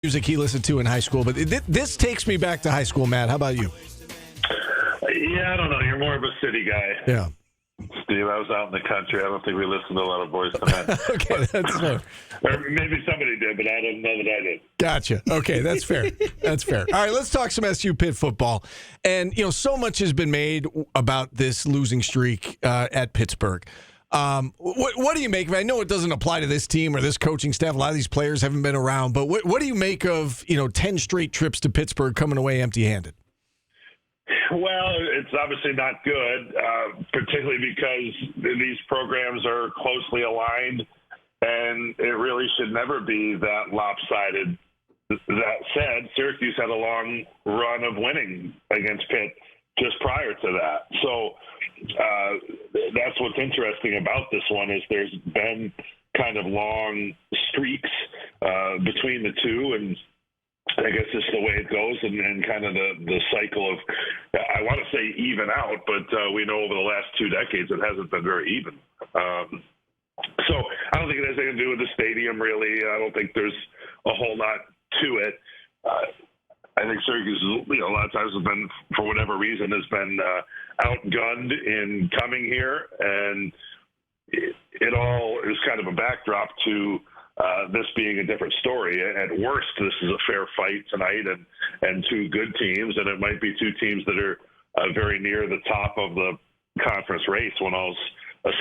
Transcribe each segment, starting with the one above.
music he listened to in high school, but this takes me back to high school, Matt. How about you? Yeah, I don't know. You're more of a city guy. Yeah. Steve, I was out in the country. I don't think we listened to a lot of Boys to Men. Okay, that's fair. Or maybe somebody did, but I don't know that I did. Gotcha. Okay, that's fair. That's fair. All right, let's talk some SU Pitt football. And, so much has been made about this losing streak at Pittsburgh. What do you make of it? I know it doesn't apply to this team or this coaching staff. A lot of these players haven't been around. But what do you make of, 10 straight trips to Pittsburgh coming away empty-handed? Well, it's obviously not good, particularly because these programs are closely aligned, and it really should never be that lopsided. That said, Syracuse had a long run of winning against Pitt just prior to that. So that's what's interesting about this one is there's been kind of long streaks between the two, and I guess it's the way it goes and kind of the cycle of, I want to say even out, but we know over the last 2 decades it hasn't been very even. So I don't think it has anything to do with the stadium, really. I don't think there's a whole lot to it. I think Syracuse, a lot of times has been, for whatever reason, has been outgunned in coming here, and it all is kind of a backdrop to this being a different story. At worst, this is a fair fight tonight and 2 good teams, and it might be 2 teams that are very near the top of the conference race when all's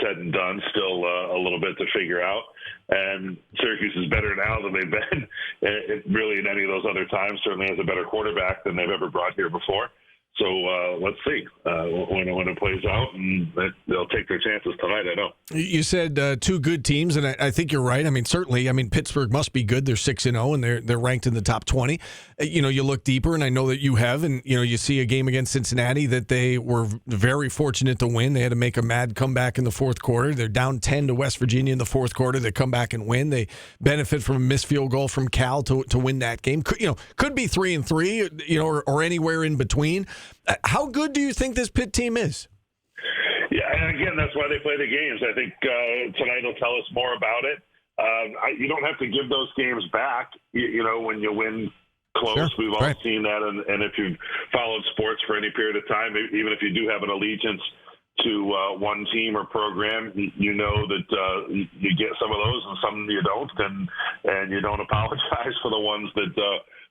said and done. Still a little bit to figure out. And Syracuse is better now than they've been really in any of those other times. Certainly has a better quarterback than they've ever brought here before. So let's see when it plays out, and they'll take their chances tonight, I know. You said 2 good teams, and I think you're right. I mean, certainly, Pittsburgh must be good. They're 6-0, and they're ranked in the top 20. You look deeper, and I know that you have, and, you see a game against Cincinnati that they were very fortunate to win. They had to make a mad comeback in the fourth quarter. They're down 10 to West Virginia in the fourth quarter. They come back and win. They benefit from a missed field goal from Cal to win that game. Could be 3-3, or anywhere in between. How good do you think this Pitt team is? Yeah, and again, that's why they play the games. I think tonight will tell us more about it. You don't have to give those games back, when you win close. Sure. We've all seen that, and if you've followed sports for any period of time, even if you do have an allegiance to one team or program, you know that you get some of those and some you don't, and you don't apologize for the ones that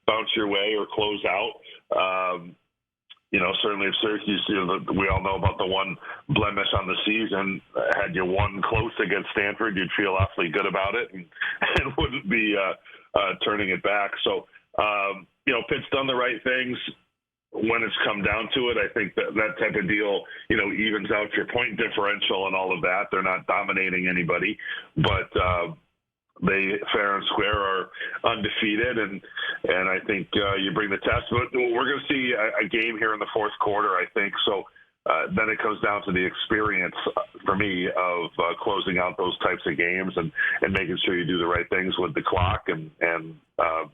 bounce your way or close out. Certainly if Syracuse, we all know about the one blemish on the season. Had you won close against Stanford, you'd feel awfully good about it and wouldn't be turning it back. So, Pitt's done the right things when it's come down to it. I think that type of deal, evens out your point differential and all of that. They're not dominating anybody, but they fair and square are undefeated, and I think you bring the test. But we're going to see a game here in the fourth quarter, I think. So then it comes down to the experience for me of closing out those types of games and making sure you do the right things with the clock and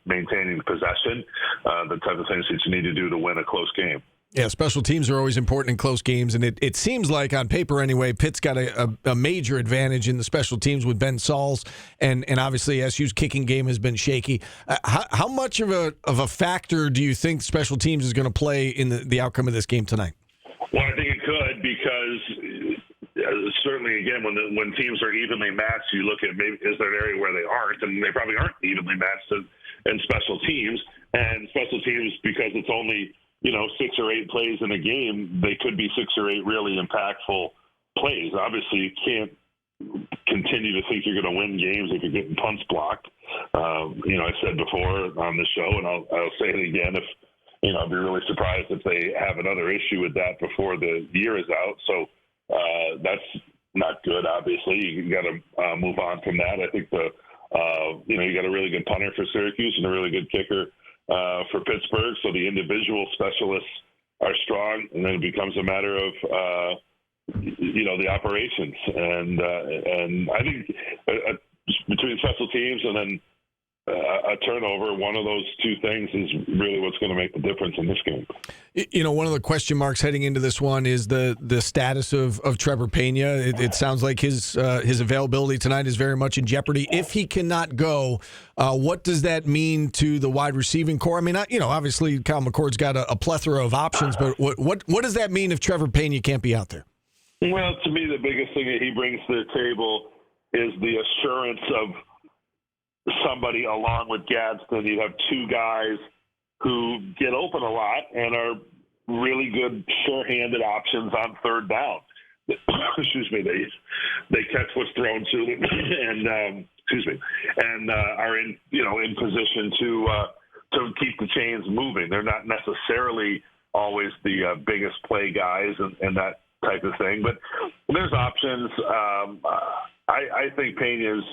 maintaining possession, the type of things that you need to do to win a close game. Yeah, special teams are always important in close games, and it seems like, on paper anyway, Pitt's got a major advantage in the special teams with Ben Sauls, and obviously SU's kicking game has been shaky. How much of a factor do you think special teams is going to play in the outcome of this game tonight? Well, I think it could, because certainly, again, when teams are evenly matched, you look at maybe is there an area where they aren't, and they probably aren't evenly matched in special teams. And special teams, because it's only 6 or 8 plays in a game, they could be 6 or 8 really impactful plays. Obviously, you can't continue to think you're going to win games if you're getting punts blocked. I said before on the show, and I'll say it again, if I'd be really surprised if they have another issue with that before the year is out. So that's not good, obviously. You got to move on from that. I think you got a really good punter for Syracuse and a really good kicker for Pittsburgh. So the individual specialists are strong, and then it becomes a matter of the operations. And I think between special teams and then a turnover, one of those two things is really what's going to make the difference in this game. One of the question marks heading into this one is the status of Trevor Pena. It sounds like his availability tonight is very much in jeopardy. If he cannot go, what does that mean to the wide receiving core? I mean, obviously Kyle McCord's got a plethora of options, but what does that mean if Trevor Pena can't be out there? Well, to me, the biggest thing that he brings to the table is the assurance of somebody along with Gadsden. You have two guys who get open a lot and are really good sure-handed options on third down. Excuse me, they catch what's thrown to them and are in position to keep the chains moving. They're not necessarily always the biggest play guys and that type of thing, but there's options. I think Pena's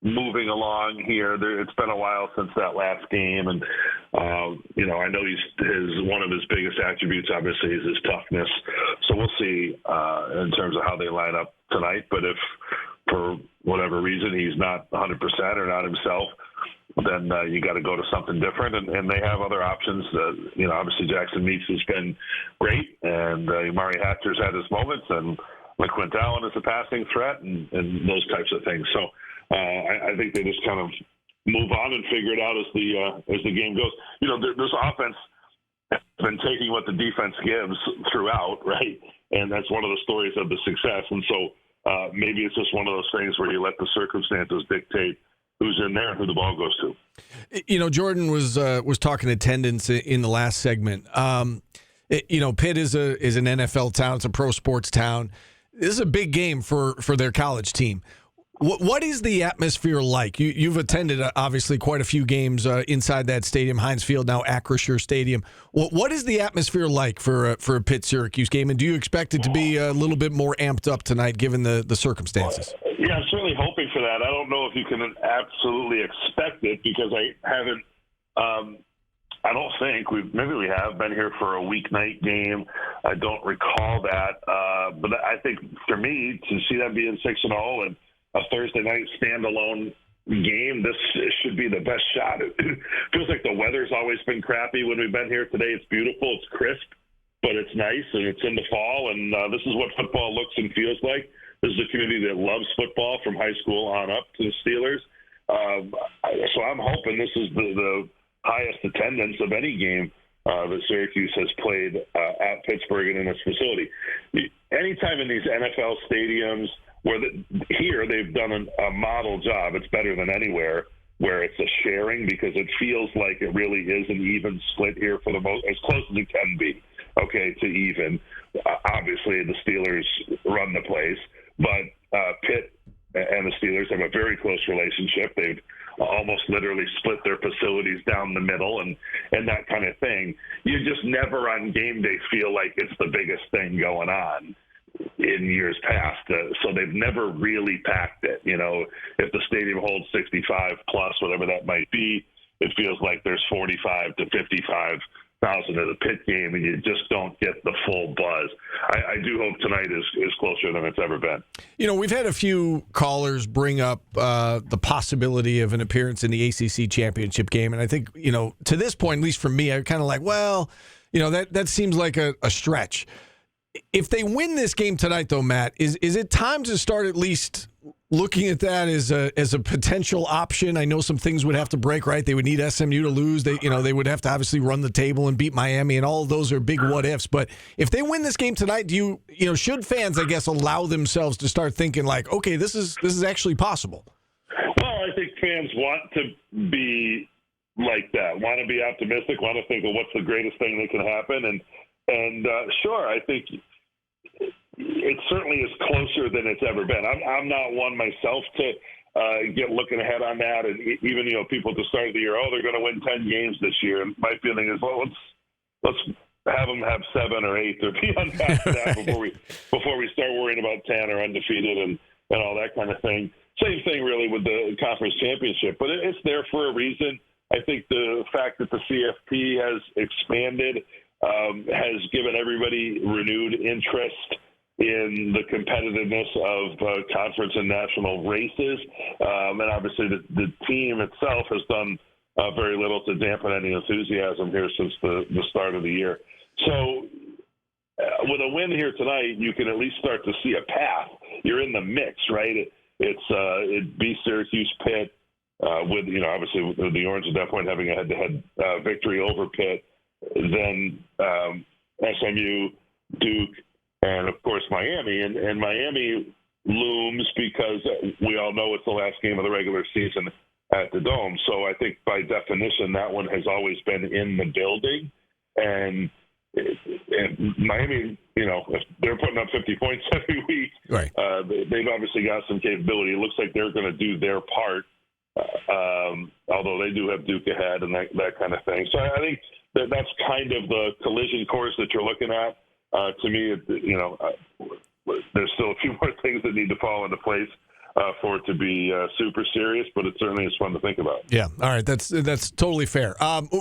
moving along here. It's been a while since that last game, and I know one of his biggest attributes obviously is his toughness. So we'll see in terms of how they line up tonight. But if for whatever reason he's not 100% or not himself, then you got to go to something different, and they have other options. Obviously Jackson Meeks has been great, and Amari Hatcher's had his moments, and LaQuint Allen is a passing threat, and those types of things. So I think they just kind of move on and figure it out as the game goes. This offense has been taking what the defense gives throughout, right? And that's one of the stories of the success. And so maybe it's just one of those things where you let the circumstances dictate who's in there and who the ball goes to. Jordan was talking attendance in the last segment. Pitt is an NFL town. It's a pro sports town. This is a big game for their college team. What is the atmosphere like? You've attended, obviously, quite a few games inside that stadium, Heinz Field, now Acrisure Stadium. What is the atmosphere like for a Pitt-Syracuse game, and do you expect it to be a little bit more amped up tonight given the circumstances? Yeah, I'm certainly hoping for that. I don't know if you can absolutely expect it because I haven't I don't think maybe we have been here for a weeknight game. I don't recall that. But I think for me, to see them being 6-0 and a Thursday night standalone game, this should be the best shot. It feels like the weather's always been crappy when we've been here. Today it's beautiful, it's crisp, but it's nice, and it's in the fall, and this is what football looks and feels like. This is a community that loves football from high school on up to the Steelers. So I'm hoping this is the highest attendance of any game that Syracuse has played at Pittsburgh and in its facility. Anytime in these NFL stadiums, here they've done a model job. It's better than anywhere where it's a sharing because it feels like it really is an even split here for the most, as close as it can be, to even. Obviously, the Steelers run the place, but Pitt and the Steelers have a very close relationship. They've almost literally split their facilities down the middle and that kind of thing. You just never on game day feel like it's the biggest thing going on in years past. So they've never really packed it. If the stadium holds 65 plus, whatever that might be, it feels like there's 45 to 55,000 at a Pitt game, and you just don't get the full buzz. I do hope tonight is closer than it's ever been. We've had a few callers bring up the possibility of an appearance in the ACC Championship game, and I think, to this point, at least for me, I'm kind of like, well, that seems like a stretch. If they win this game tonight, though, Matt, is it time to start at least looking at that as a potential option? I know some things would have to break, right? They would need SMU to lose. They would have to obviously run the table and beat Miami, and all of those are big what ifs. But if they win this game tonight, should fans, I guess, allow themselves to start thinking like, okay, this is actually possible? Well, I think fans want to be like that, want to be optimistic, want to think of what's the greatest thing that can happen, and sure, I think it certainly is closer than it's ever been. I'm not one myself to get looking ahead on that, and even people at the start of the year, they're going to win 10 games this year. And my feeling is, well, let's have them have 7 or 8 or be on past that before we start worrying about 10 or undefeated and all that kind of thing. Same thing really with the conference championship, but it's there for a reason. I think the fact that the CFP has expanded has given everybody renewed interest in the competitiveness of conference and national races. And obviously the team itself has done very little to dampen any enthusiasm here since the start of the year. So with a win here tonight, you can at least start to see a path. You're in the mix, right? It beats Syracuse, Pitt, with, obviously with the Orange at that point having a head-to-head victory over Pitt, then SMU, Duke, and of course Miami. And Miami looms because we all know it's the last game of the regular season at the Dome. So I think by definition that one has always been in the building. And Miami, if they're putting up 50 points every week, right. They've obviously got some capability. It looks like they're going to do their part, although they do have Duke ahead and that kind of thing. So I think that's kind of the collision course that you're looking at. To me, there's still a few more things that need to fall into place for it to be super serious, but it certainly is fun to think about. Yeah, all right, that's totally fair.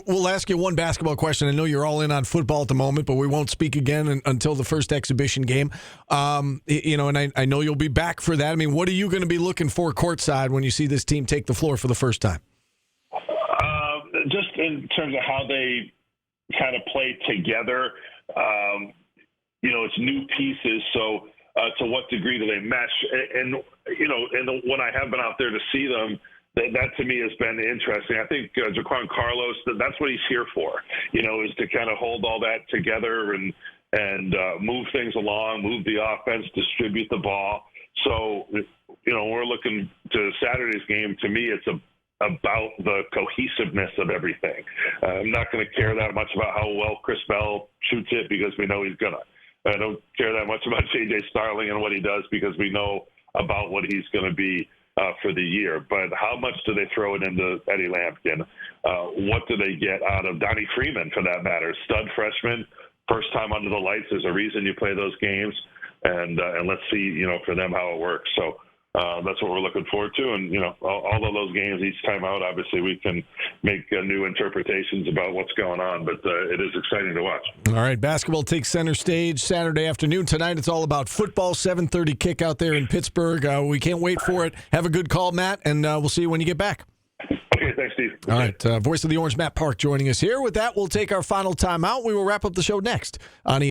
We'll ask you one basketball question. I know you're all in on football at the moment, but we won't speak again until the first exhibition game. And I know you'll be back for that. I mean, what are you going to be looking for courtside when you see this team take the floor for the first time? Just in terms of how they kind of play together, it's new pieces, so to what degree do they mesh? And when I have been out there to see them, that to me has been interesting. I think Jaquan Carlos, that's what he's here for, is to kind of hold all that together and move things along, move the offense, distribute the ball. So, we're looking to Saturday's game. To me, it's about the cohesiveness of everything. I'm not going to care that much about how well Chris Bell shoots it because we know he's going to. I don't care that much about J.J. Starling and what he does because we know about what he's going to be for the year. But how much do they throw it into Eddie Lampkin? What do they get out of Donnie Freeman, for that matter? Stud freshman, first time under the lights. There's a reason you play those games, and let's see, for them how it works. So that's what we're looking forward to. And, all of those games, each time out, obviously we can make new interpretations about what's going on, but it is exciting to watch. All right, basketball takes center stage Saturday afternoon. Tonight it's all about football, 7:30 kick out there in Pittsburgh. We can't wait for it. Have a good call, Matt, and we'll see you when you get back. Okay, thanks, Steve. All right, voice of the Orange, Matt Park, joining us here. With that, we'll take our final time out. We will wrap up the show next on